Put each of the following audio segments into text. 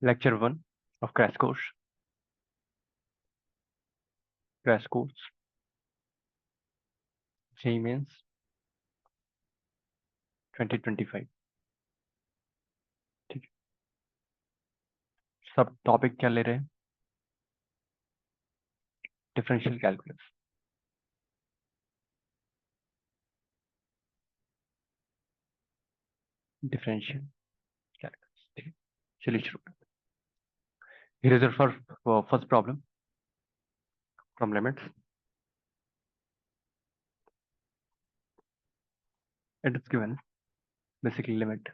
Lecture 1 of Crash Course, JEE Mains 2025. ठीक है, सब टॉपिक क्या ले रहे हैं? Differential calculus. डिफरेंशियल कैलकुलस, ठीक है, चलिए शुरू करते हैं। Here is our first problem from limits. It is given basically limit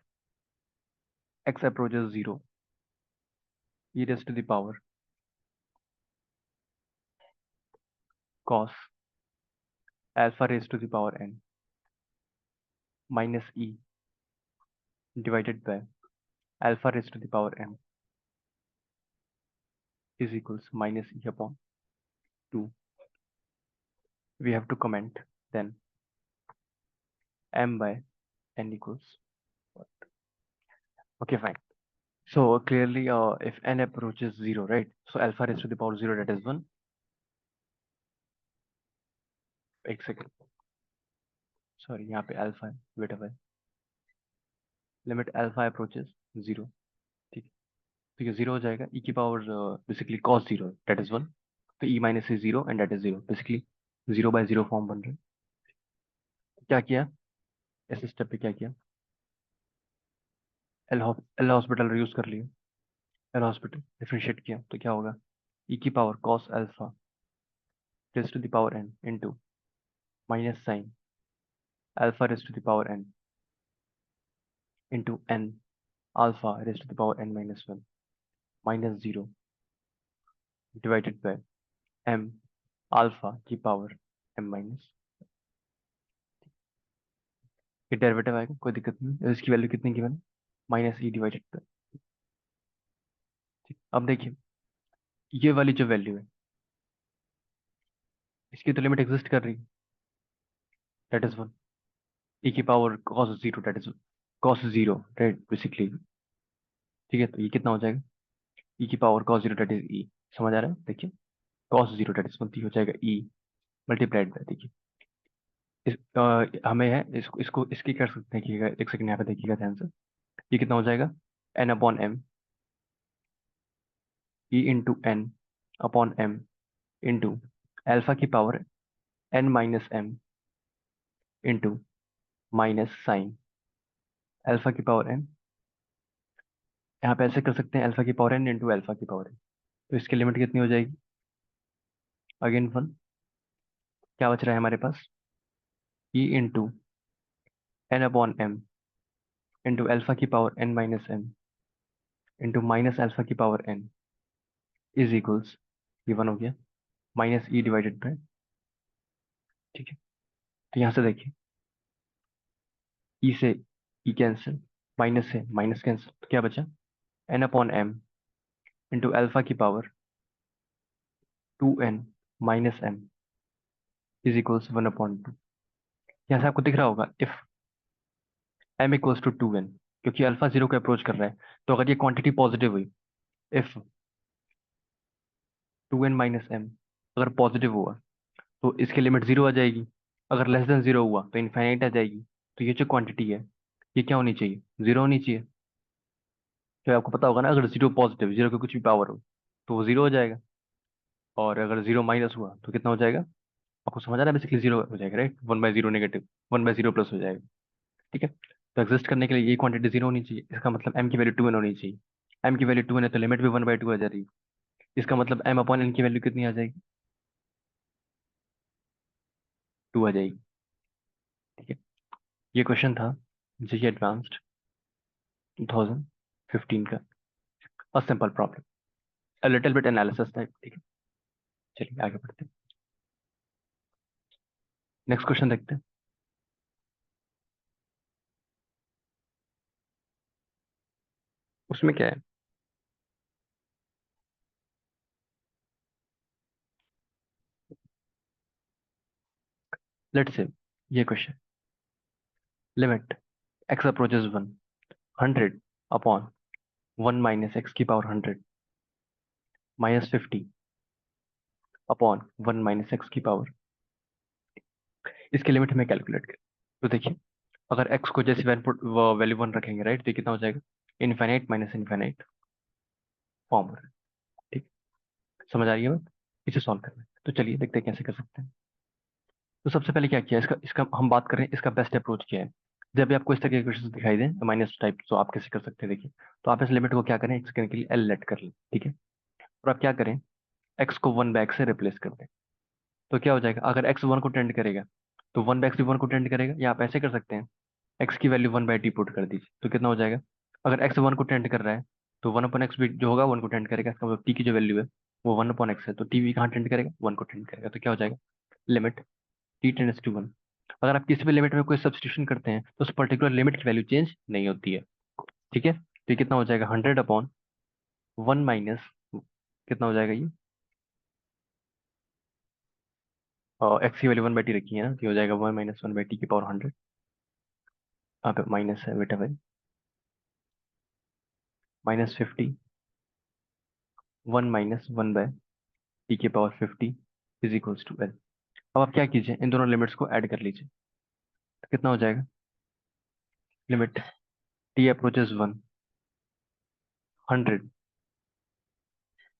x approaches 0, e raised to the power cos alpha raised to the power n minus e divided by alpha raised to the power m is equals minus e upon 2. We have to comment then m by n equals what? Okay, fine. So clearly, if n approaches 0, right? So alpha raised to the power 0, that is 1. एक second, sorry, यहाँ पे alpha है, wait है, limit alpha approaches 0, ठीक है, तो ये 0 हो जाएगा, e की power basically cos 0, that is 1, तो e minus is 0 and that is 0, basically 0/0 form बन रहा है। क्या किया इस स्टेप पे? क्या किया? एल हॉस्पिटल यूज कर लिया, एल हॉस्पिटल डिफरेंशिएट किया, तो क्या होगा? e की power cos alpha raise to the power n into minus sine alpha raise to the power n into n alpha raise to the power n minus 1 minus 0 divided by m alpha की power m minus. ये derivative आएगा, कोई दिक्कत नहीं। इसकी value कितनी given? Minus E divided by, ठीक। अब देखिए, ये वाली जो वैल्यू है, इसकी तो लिमिट एग्जिस्ट कर रही है, दैट इज 1, ई की power cos 0, that is cos 0, right, basically, ठीक है। तो ये कितना हो जाएगा? ई की पावर cos 0, दैट इज ई। समझ आ रहा है? देखिए, cos 0 दैट इज 1, हो जाएगा ई मल्टीप्लाइड बाय, देखिए, हमें है इसको इसको इसकी कर सकते हैं कि एक सेकंड यहाँ पे देखिएगा ध्यान से। ये कितना हो जाएगा? N upon m, e into n upon m into alpha की power n minus m into minus sine alpha की पावर एन। यहाँ पे ऐसे कर सकते हैं, अल्फा की पावर एन इंटू अल्फा की पावर एन। तो इसकी लिमिट कितनी हो जाएगी? अगेन 1, क्या बच रहा है हमारे पास? E into n upon m into alpha की power n minus m into minus alpha की पावर एन इज इक्वल्स, ये 1 हो गया, माइनस ई डिवाइडेड बाय, ठीक है। तो यहाँ से देखिए, ई से ई कैंसिल, माइनस से माइनस कैंसिल, तो क्या बचा? N upon m into alpha की power 2n minus m is equals 1/2। यहाँ से आपको दिख रहा होगा, if m equals to 2n, क्योंकि अल्फा 0 को अप्रोच कर रहा है, तो अगर ये क्वांटिटी पॉजिटिव हुई, इफ 2n माइनस एम अगर पॉजिटिव हुआ, तो इसकी लिमिट 0 आ जाएगी। अगर लेस देन 0 हुआ तो इनफाइनाइट आ जाएगी। तो ये जो क्वांटिटी है, ये क्या होनी चाहिए? 0 होनी चाहिए। तो आपको पता होगा ना, अगर 0 पॉजिटिव, 0 की कुछ भी पावर हो, तो वो 0 हो जाएगा, और अगर 0 माइनस हुआ तो कितना हो जाएगा? आपको समझ आ रहा है? बेसिकली 0 हो जाएगा, राइट, 1/0 नेगेटिव, 1/0 प्लस हो जाएगा, ठीक है। तो एग्जिस्ट करने के लिए ये क्वांटिटी 0 होनी चाहिए, इसका मतलब m की वैल्यू 2n होनी चाहिए। m की वैल्यू 2n है, तो लिमिट भी 1/2 आ जा रही है। इसका मतलब m अपॉन n की वैल्यू कितनी आ जाएगी? 2 आ जाएगी, ठीक है। ये क्वेश्चन था जेईई एडवांस्ड 2015 का, और simple problem, a little bit analysis type, ठीक है। चलिए आगे बढ़ते हैं, नेक्स्ट क्वेश्चन देखते हैं। उसमें क्या है? लेट्स से ये question, limit x approaches 1, 100 upon 1 minus x की power 100 minus 50 upon 1 minus x की पावर, इसकी लिमिट हमें कैलकुलेट कर। तो देखिए, अगर एक्स को जैसे वैल्यू 1 रखेंगे, राइट, तो ये कितना हो जाएगा, इनफाइनाइट माइनस इनफाइनाइट फॉर्म हो रहा है। ठीक, समझ आ रही है बात? इसे सॉल्व करना है, तो चलिए देखते हैं कैसे कर सकते हैं। तो सबसे पहले क्या किया, इसका इसका हम बात करें, इसका बेस्ट अप्रोच क्या है। जब भी आपको इस तरह के क्वेश्चन दिखाई दें माइनस टाइप, तो आप कैसे कर सकते हैं, देखिए। तो आप इस लिमिट को क्या करें, एक सेकंड के लिए एल लेट कर लें, ठीक है। और आप क्या करें, एक्स को 1/x से रिप्लेस कर दें। तो क्या हो जाएगा, अगर एक्स 1 को टेंड करेगा तो 1/x भी 1 को टेंड करेगा, या आप ऐसे कर सकते हैं, एक्स की वैल्यू 1/t पुट कर दीजिए, तो कितना हो जाएगा, अगर एक्स 1 को टेंड कर रहा है तो 1/x भी जो होगा 1 को टेंड करेगा, इसका मतलब टी की जो वैल्यू है वो 1/x है, तो टी भी कहाँ टेंड करेगा, 1 को टेंड करेगा, तो क्या हो जाएगा, लिमिट टी टेंड्स टू 1। अगर आप किसी भी लिमिट में कोई सब्सटीट्यूशन करते हैं तो उस पर्टिकुलर लिमिट की वैल्यू चेंज नहीं होती है, ठीक है। तो ये कितना हो जाएगा, 100/1 माइनस, कितना हो जाएगा ये, एक्स की वैल्यू 1/t रखी है ना, तो ये हो जाएगा 1 - 1/t की पावर 100। यहाँ पे माइनस है बेटा भाई, माइनस 50, 1 - 1/t की पावर 50 इज इक्वल्स टू एल। अब आप क्या कीजिए, इन दोनों लिमिट्स को ऐड कर लीजिए, तो कितना हो जाएगा, limit T approaches 1, 100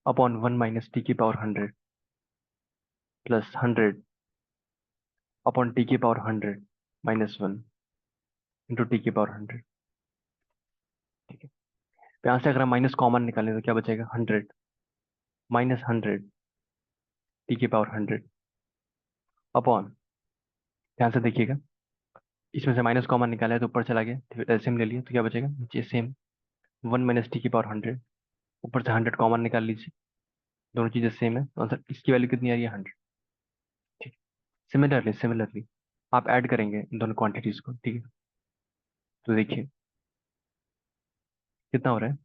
upon 1 - T की पावर 100 प्लस 100 अपॉन टी की पावर 100 माइनस 1 इंटू टी की पावर 100, ठीक है। तो यहाँ से अगर हम माइनस कॉमन निकालें तो क्या बचेगा, 100 माइनस 100 टी की पावर 100 अपॉन, ध्यान से देखिएगा, इसमें से माइनस कॉमन निकाला है तो ऊपर चला गया, फिर एलसीएम ले लिया तो क्या बचेगा, नीचे सेम 1 - टी की पावर 100, ऊपर से 100 कॉमन निकाल लीजिए, दोनों चीजें सेम है, तो आंसर इसकी वैल्यू कितनी आ रही है, 100, ठीक। सिमिलरली सिमिलरली आप ऐड करेंगे इन दोनों क्वांटिटीज को, ठीक है। तो देखिए कितना हो रहा है,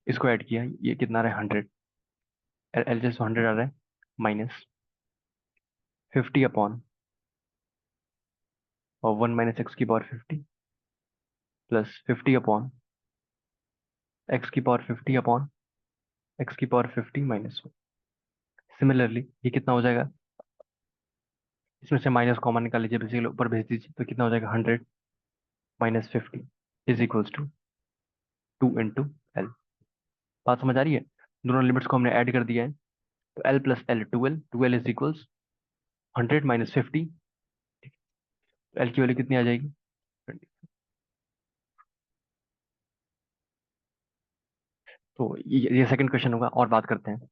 इसको ऐड किया, ये कितना आ रहा है, 100, एल जैसे 100 आ रहा है, माइनस 50 अपॉन और 1 - x की पावर 50 प्लस 50 अपॉन x की पावर 50 माइनस 1। सिमिलरली ये कितना हो जाएगा, इसमें से माइनस कॉमन निकाल लीजिए, बेसिकली ऊपर भेज दीजिए, तो कितना हो जाएगा, 100 - 50 इज इक्वल्स टू 2 × एल। बात समझ आ रही है, दोनों लिमिट्स को हमने ऐड कर दिया है, तो L plus L 2L is equals 100 - 50, तो एल की वैल्यू कितनी आ जाएगी, 20। तो ये सेकंड क्वेश्चन होगा, और बात करते हैं,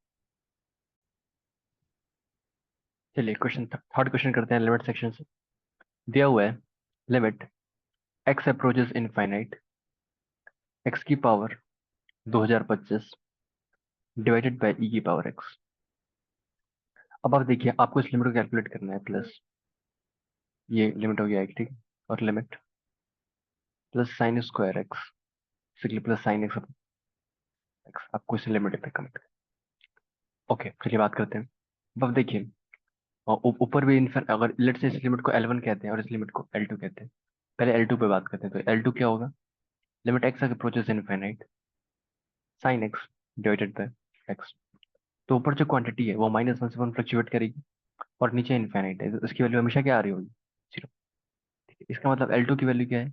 चलिए क्वेश्चन थर्ड क्वेश्चन करते हैं लिमिट सेक्शन से। दिया हुआ है, limit X approaches infinite, X की पावर 2025 डिवाइडेड बाई ई की पावर एक्स। अब आप देखिए, आपको इस लिमिट को कैलकुलेट करना है, प्लस ये लिमिट हो गया एक, ठीक, और limit plus sine square x, basically plus sine x x, आपको इस लिमिट पे कनेक्ट, ओके चलिए बात करते हैं। अब आप देखिए, और ऊपर भी इनफिन, अगर लेट से इस लिमिट को L1 कहते हैं और इस लिमिट को L2 कहते हैं, पहले L2 पे बात करते हैं, तो L2 क्या होगा, limit X approaches infinite sine x divided bye x. तो ऊपर जो क्वांटिटी है वो -1 से 1 फ्लक्चुएट करेगी, और नीचे इनफाइनाइट है, तो इसकी वैल्यू हमेशा क्या आ रही होगी, 0, ठीक है। इसका मतलब L2 की वैल्यू क्या है,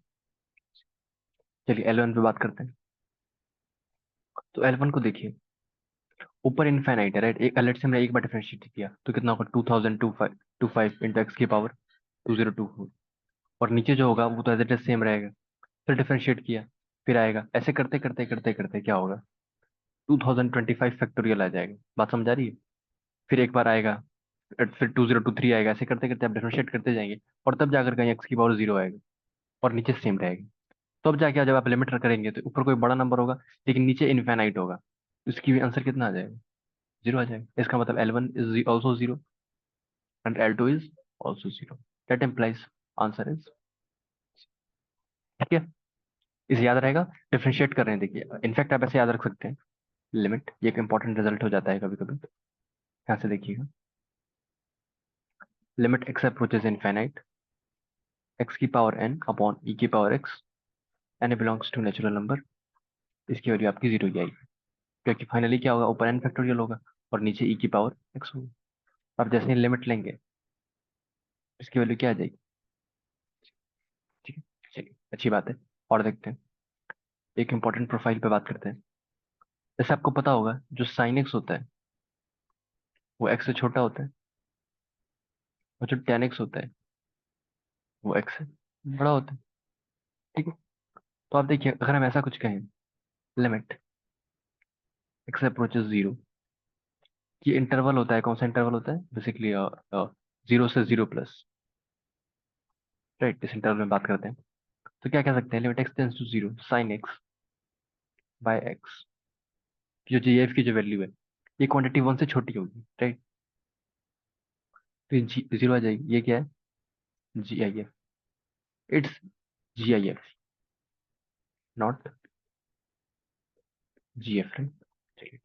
चलिए L1 पे बात करते हैं। तो L1 को देखिए, ऊपर इनफाइनाइट है, राइट, एक लेट से हमने एक बार डिफरेंशिएट किया तो कितना होगा, 2025 इंटू एक्स की पावर 2024, और नीचे जो होगा वो तो एज इट इज सेम रहेगा, फिर डिफरेंशिएट किया, फिर आएगा, ऐसे करते करते करते करते क्या होगा, 2025 फैक्टोरियल आ जाएगा, बात समझ आ रही है। फिर एक बार आएगा, फिर 2023 आएगा, ऐसे करते करते आप डिफरेंशिएट करते जाएंगे, और तब जाकर कहीं एक्स की पावर 0 आएगा, और नीचे सेम रहेगा। तब जाके जब आप लिमिट करेंगे तो ऊपर कोई बड़ा नंबर होगा, लेकिन नीचे इनफाइनाइट होगा, तो इसकी भी आंसर कितना आ जाएगा, 0 आ जाएगा। इसका मतलब L1 is also 0 and L2 is also 0, that implies answer is, ठीक है। इसे याद रहेगा, डिफरेंशिएट कर रहे हैं, देखिए इनफैक्ट आप ऐसे याद रख सकते हैं, लिमिट, ये एक इंपॉर्टेंट रिजल्ट हो जाता है कभी कभी, यहाँ से देखिएगा, limit X approaches infinite X की पावर n अपॉन ई की power x, N belongs to natural number, इसकी वैल्यू आपकी जीरो ही आएगी, क्योंकि फाइनली क्या होगा, ऊपर एन फैक्टोरियल होगा और नीचे ई की पावर एक्स होगी। अब जैसे ही लिमिट लेंगे इसकी वैल्यू क्या आ जाएगी। ठीक है, चलिए अच्छी बात है। और देखते हैं, एक इंपॉर्टेंट प्रोफाइल पे बात करते हैं। जैसे आपको पता होगा जो साइन एक्स होता है वो एक्स से छोटा होता है, और जो टेन एक्स होता है वो एक्स से बड़ा होता है। ठीक है, तो आप देखिए अगर हम ऐसा कुछ कहें, लिमिट एक्स अप्रोचेस जीरो, ये इंटरवल होता है, कौन सा इंटरवल होता है, बेसिकली जीरो से जीरो प्लस, राइट। इस इंटरवल में बात करते हैं तो क्या कह सकते हैं, limit X tends to zero sine X by X, जो जी एफ की जो वैल्यू है ये क्वांटिटी वन से छोटी होगी, राइट। तो ये जीरो आ जाएगी, ये क्या है, G I F, it's G I F, not G F, right. चलिए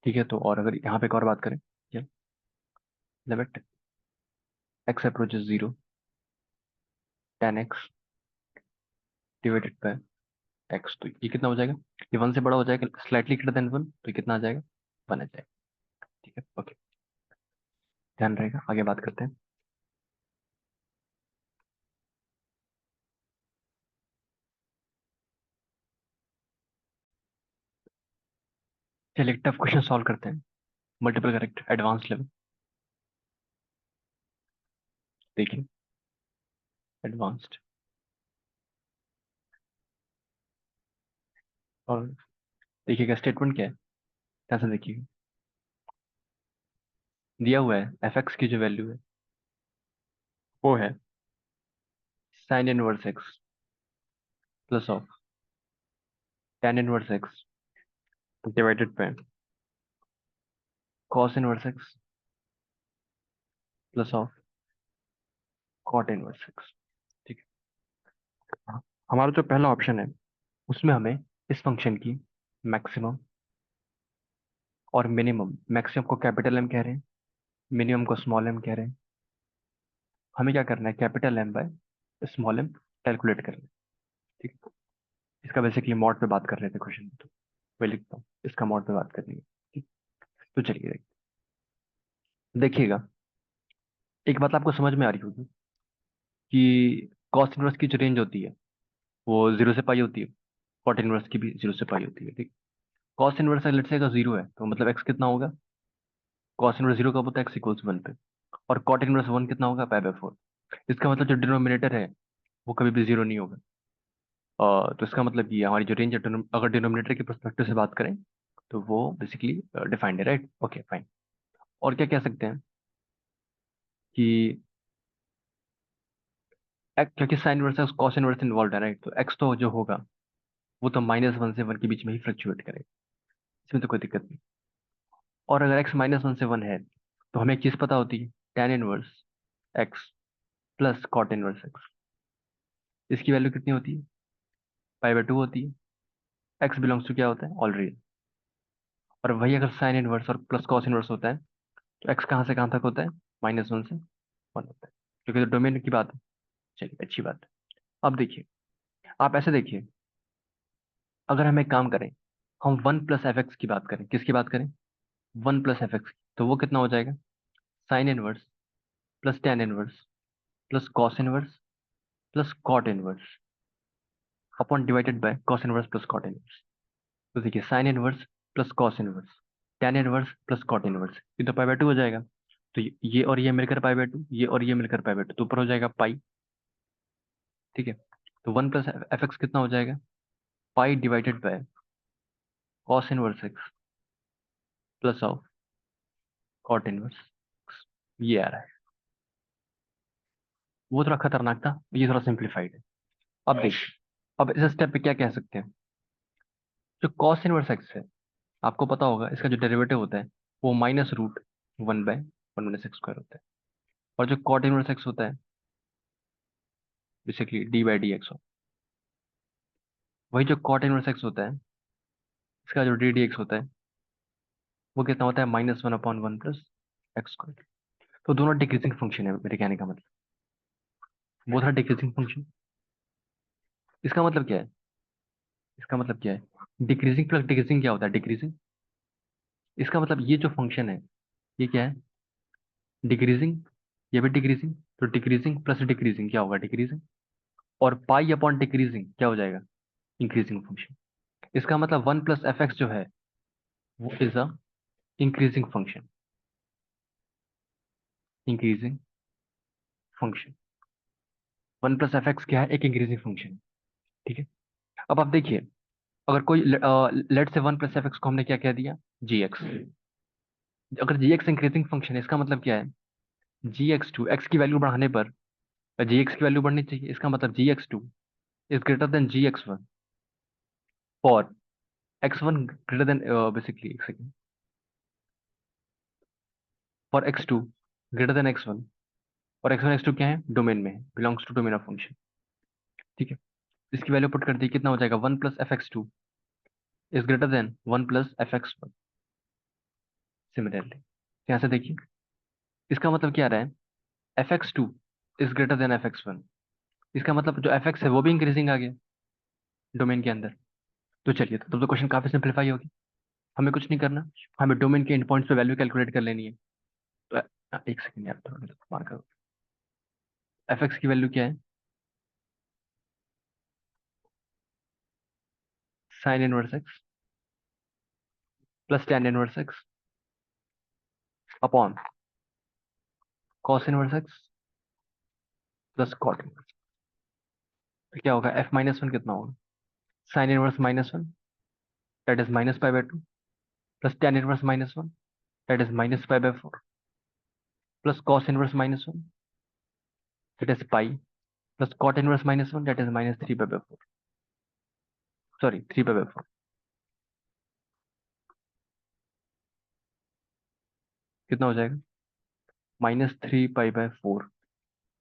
ठीक है, तो और अगर यहाँ पे एक और बात करें, क्या, limit X approaches zero ten x divided bye x, तो ये कितना हो जाएगा, ये वन से बड़ा हो जाएगा, स्लाइटली ग्रेटर देन वन, तो ये कितना आ जाएगा, वन आ जाएगा। ठीक है, ओके, ध्यान रहेगा, आगे बात करते हैं। चलिए टफ क्वेश्चन सॉल्व करते हैं, मल्टीपल करेक्ट एडवांस लेवल। देखिए एडवांस्ड, और देखिएगा स्टेटमेंट क्या है, ध्यान से देखिए। दिया हुआ है एफ एक्स की जो वैल्यू है वो है sine inverse x plus of tan inverse X divided by cos inverse x plus of cot inverse X. ठीक है, हमारा जो पहला ऑप्शन है उसमें हमें इस फंक्शन की मैक्सिमम और मिनिमम, मैक्सिमम को कैपिटल एम कह रहे हैं, मिनिमम को स्मॉल एम कह रहे हैं। हमें क्या करना है, capital M by small M calculate करना है। ठीक है, इसका बेसिकली मॉड पे बात कर रहे थे क्वेश्चन में, तो मैं लिखता हूँ इसका मॉड पे बात करनी है। ठीक, तो चलिए देखिएगा, एक बात आपको समझ में आ रही होगी कि कॉस इनवर्स की जो रेंज होती है वो जीरो से पाई होती है, कॉट इनवर्स की भी जीरो से पाई होती है। ठीक, कॉस इनवर्स लेट्स से अगर जीरो है तो मतलब एक्स कितना होगा, कॉस इनवर्स जीरो कब होता है, एक्स इक्वल्स वन पे, और कॉट इनवर्स वन कितना होगा, पाई बाय फोर। इसका मतलब जो डिनोमिनेटर है वो कभी भी जीरो नहीं होगा। तो इसका मतलब ये हमारी जो रेंज है, अगर डिनोमिनेटर के परस्पेक्टिव से बात करें तो वो बेसिकली डिफाइंड है, राइट। ओके फाइन, और क्या कह सकते हैं कि क्योंकि sine versus cos inverse involve है, राइट, तो एक्स तो जो होगा वो तो माइनस वन से वन के बीच में ही फ्लक्चुएट करेगा, इसमें तो कोई दिक्कत नहीं। और अगर एक्स माइनस वन से वन है तो हमें एक चीज पता होती है, tan inverse x plus cot inverse x, इसकी वैल्यू कितनी होती है, पाई बाय टू होती है। एक्स बिलोंग्स टू क्या होता है, ऑल रियल। और वही अगर साइन इनवर्स और प्लस कॉस इनवर्स होता है तो एक्स कहाँ से कहाँ तक होता है, माइनस वन से वन होता है, क्योंकि तो डोमेन की बात है। चलिए अच्छी बात है। अब देखिए, आप ऐसे देखिए, अगर हम एक काम करें, हम वन प्लस एफ एक्स की बात करें, किसकी बात करें, वन प्लस एफ एक्स, तो वो कितना हो जाएगा, sine inverse plus tan inverse plus cos inverse plus cot inverse upon divided by cos inverse plus cot inverse. तो देखिए sine inverse plus cos inverse tan inverse plus cot inverse, ये तो pi by two हो जाएगा। तो ये और ये मिलकर पाई बाय टू, ये और ये मिलकर पाई बाय टू, तो ऊपर हो जाएगा पाई। ठीक है, तो वन प्लस एफ एक्स कितना हो जाएगा, pi divided by cos inverse x plus of cot inverse, ये आ रहा है। वो थोड़ा खतरनाक था, ये थोड़ा सिंप्लीफाइड है। अब देखिए, अब इस स्टेप पे क्या कह सकते हैं, जो कॉस इनवर्स एक्स है आपको पता होगा इसका जो डेरिवेटिव होता है वो minus root one by one minus x square होता है, और जो कॉट इनवर्स एक्स होता है basically d by d x हो। वही जो कॉट इनवर्स एक्स होता है इसका जो डी डी एक्स होता है वो कितना होता है, minus one upon one plus x square. तो दोनों डिक्रीजिंग फंक्शन है, मेरे कहने का मतलब वो था डिक्रीजिंग फंक्शन। इसका मतलब क्या है? इसका मतलब क्या है? डिक्रीजिंग प्लस डिक्रीजिंग क्या होता है? डिक्रीजिंग। इसका मतलब ये जो फंक्शन है, ये क्या है? डिक्रीजिंग। ये भी डिक्रीजिंग। तो डिक्रीजिंग प्लस डिक्रीजिंग क्या होगा? डिक्रीजिंग। और पाई अपॉन डिक्रीजिंग क्या हो जाएगा? Increasing function. इसका मतलब 1 + f(x) जो है वो is a increasing function. Increasing function. 1 + f(x) क्या है? एक इंक्रीजिंग फंक्शन। ठीक है। अब आप देखिए, अगर कोई लेट से 1 + f(x) को हमने क्या कह दिया? g(x). अगर g(x) इंक्रीजिंग फंक्शन है, इसका मतलब क्या है? g(x2) x की वैल्यू बढ़ाने पर gx की वैल्यू बढ़नी चाहिए। इसका मतलब g(x2) is greater than gx1 for x1 greater than, basically एक second, for x2 greater than x1। और x1 x2 क्या है? डोमेन में है, belongs to domain of function. ठीक है। इसकी वैल्यू पुट कर दी, कितना हो जाएगा? 1 + f(x2) is greater then 1 + f(x1)। Similarly यहाँ से देखिए, इसका मतलब क्या आ रहा है? f(x2) is greater then f(x1)। इसका मतलब जो f(x) है वो भी इंक्रीजिंग आ गया डोमेन के अंदर। तो चलिए, तो क्वेश्चन काफी सिंप्लीफाई होगी। हमें कुछ नहीं करना, हमें डोमेन के एंड पॉइंट्स पे वैल्यू कैलकुलेट कर लेनी है। तो एक सेकंड यार, थोड़ा मार करो। f(x) की वैल्यू क्या है? Sine inverse x plus tan inverse x upon cos inverse x plus cot inverse. क्या होगा? f-1 कितना होगा? Sine inverse -1, that is -π/2, plus tan inverse -1, that is -π/4, plus cos inverse -1, that is pi, plus cot inverse -1, that is -3π/4। Sorry, 3π/4। कितना हो जाएगा? -3π/4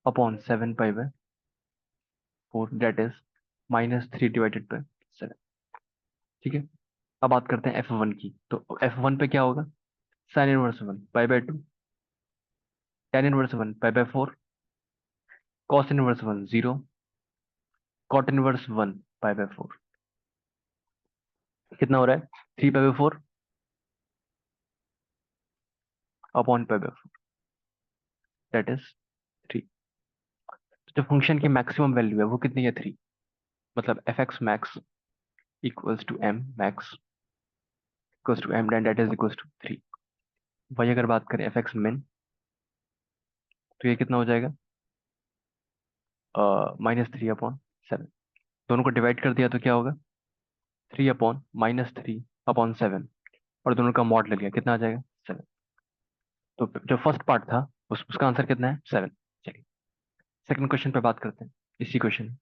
upon 7π/4, that is -3/7। ठीक है। अब बात करते हैं f1 की। तो f1 पे क्या होगा? Sine inverse 1 π/2, tan inverse 1 π/4, cos inverse 1 0, cot inverse 1 π/4। कितना हो रहा है? 3π/4 अपॉन π/4, दैट इज 3। जो फंक्शन की मैक्सिमम वैल्यू है वो कितनी है? 3। मतलब f(x max) equals to m max equals to m dan, that is equals to 3। वही अगर बात करें f(x min), तो ये कितना हो जाएगा? -3/7। दोनों को डिवाइड कर दिया तो क्या होगा? 3/-3/7। और दोनों का मॉड ले लिया, कितना आ जाएगा? 7। तो जो फर्स्ट पार्ट था उसका आंसर कितना है? 7। चलिए, सेकंड क्वेश्चन पे बात करते हैं। इसी क्वेश्चन,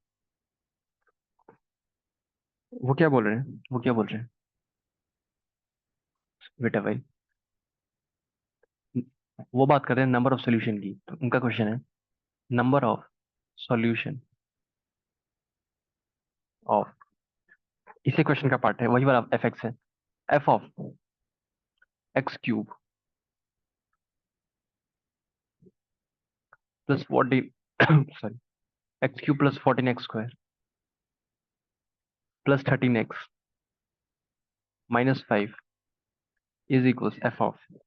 वो क्या बोल रहे हैं? वो क्या बोल रहे हैं बेटा भाई? वो बात कर रहे हैं नंबर ऑफ सॉल्यूशन की। तो उनका क्वेश्चन है नंबर ऑफ सॉल्यूशन ऑफ, इसी क्वेश्चन का पार्ट है, वही वाला f(x) है। f(x³ plus 40 sorry, x³ plus 14x² plus 13x -5 is equals f(1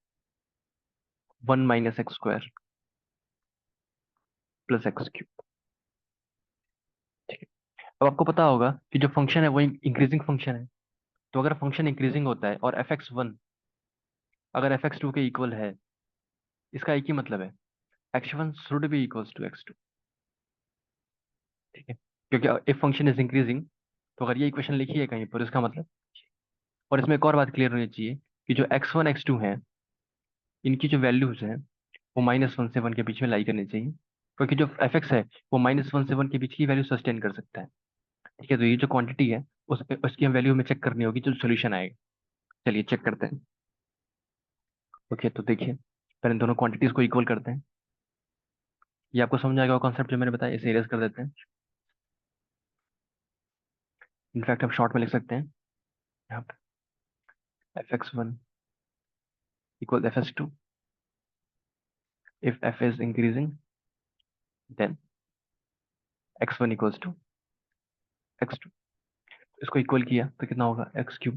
- x² plus x³। ठीक है। अब आपको पता होगा कि जो फंक्शन है वो इंक्रीजिंग फंक्शन है। तो अगर फंक्शन इंक्रीजिंग होता है और f(x1) अगर f(x2) के इक्वल है, इसका एक ही मतलब है x1 should be equals to x2। ठीक है। क्योंकि इफ फंक्शन इज इंक्रीजिंग, तो अगर ये इक्वेशन लिखी है कहीं पर, इसका मतलब। और इसमें एक और बात क्लियर होनी चाहिए कि जो x1 x2 है, इनकी जो वैल्यूज हैं वो -1 से 1 के बीच में लाई करनी चाहिए। क्योंकि जो f(x) है वो -1 से 1 के बीच की वैल्यू सस्टेन कर सकता है। ठीक है। तो ये जो क्वांटिटी है उसकी हम वैल्यू में चेक करनी होगी जो सोल्यूशन आएगा। चलिए चेक करते हैं। ओके, तो देखिए, पहले इन दोनों क्वांटिटीज को इक्वल करते हैं। ये आपको समझ आएगा वो कॉन्सेप्ट जो मैंने बताया, इसे इरेज कर देते हैं। इनफैक्ट हम शॉर्ट में लिख सकते हैं यहाँ पे f(x1) equal f(x2)। if f is increasing, then x1 equals to x2, इसको इक्वल किया तो कितना होगा x³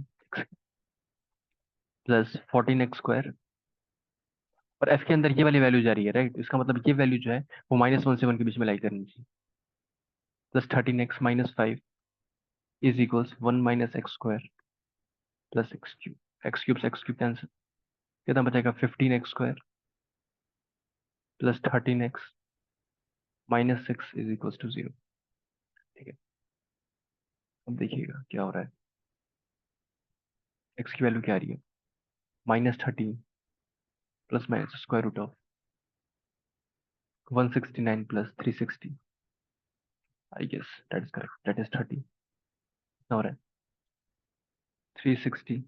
प्लस 14x² और f के अंदर ये वाली वैल्यू जा रही है राइट, इसका मतलब ये वैल्यू जो है वो -1 से 1 के बीच में लाई करनी चाहिए। Plus 13x - 5 is equals 1 - x² plus x³ से x³ कैंसिल, कितना बचेगा 15x² plus 13x - 6 is equals to 0। ठीक है, अब देखिएगा क्या हो रहा है। x की वैल्यू क्या आ रही है, -13 plus minus square root of 169 प्लस 360, I guess that is correct, that is 30। कितना हो रहा है 360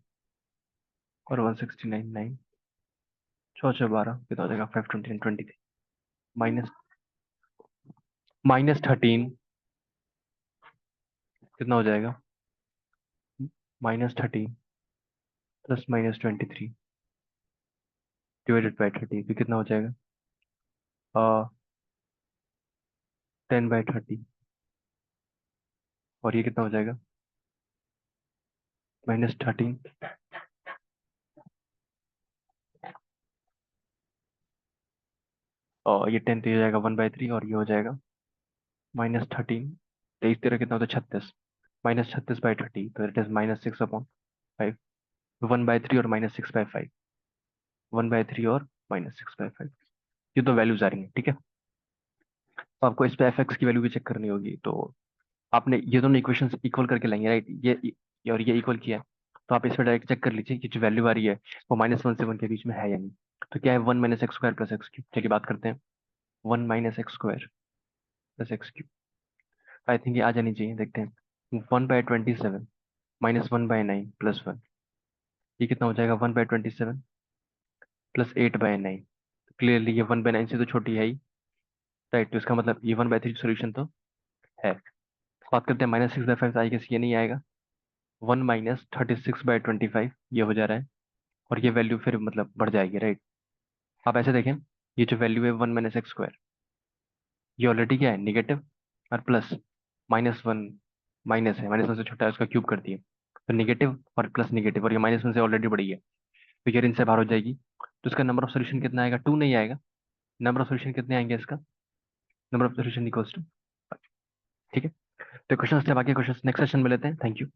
और 169 9, 4 4 12, कितना हो जाएगा 520 23 माइनस -13, कितना हो जाएगा -13 प्लस -23 डिवाइडेड बाई 30, तो कितना हो जाएगा 10/30, और ये कितना हो जाएगा -13 और ये 10 तो ये हो जाएगा 1/3 और ये हो जाएगा -13, 23 13 कितना होता है 36, -36/30, तो इट इज -6/5, 1/3 और -6/5, 1/3 और -6/5, ये तो वैल्यूज आ रही हैं। ठीक है, तो आपको इस पे एफ एक्स की वैल्यू भी चेक करनी होगी, तो आपने ये दोनों इक्वेशंस इक्वल करके लाएंगे राइट, ये और ये इक्वल किया है, तो आप इस पे डायरेक्ट चेक कर लीजिए कि जो वैल्यू आ रही है वो -1 से 1 के बीच में है या नहीं। तो क्या है 1 - x² प्लस x³, चलिए बात करते हैं। 1 - x² plus x³ I think ये आ जानी चाहिए, देखते हैं। 1/27 -1/9 प्लस 1, ये कितना हो जाएगा 1/27 प्लस 8/9, क्लियरली ये 1/9 से तो छोटी है ही राइट, तो इसका मतलब ये 1/3 सोल्यूशन तो है। बात करते हैं -6/5, आई गेस ये नहीं आएगा। 1 - 36/25 ये हो जा रहा है, और ये वैल्यू फिर मतलब बढ़ जाएगी राइट। आप ऐसे देखें, ये जो वैल्यू है 1 - x², ये ऑलरेडी क्या है निगेटिव, और प्लस -1 माइनस है, -1 से छोटा है उसका क्यूब कर दिए, तो निगेटिव और प्लस निगेटिव, और ये -1 से ऑलरेडी बढ़ी है, तो ये इनसे बाहर हो जाएगी, तो इसका नंबर ऑफ सोल्यूशन कितना आएगा 2 नहीं आएगा, नंबर ऑफ सोल्यूशन कितने आएंगे इसका, number of solution equals to. ठीक है, तो क्वेश्चन से बाकी क्वेश्चन नेक्स्ट सेशन में लेते हैं। Thank you.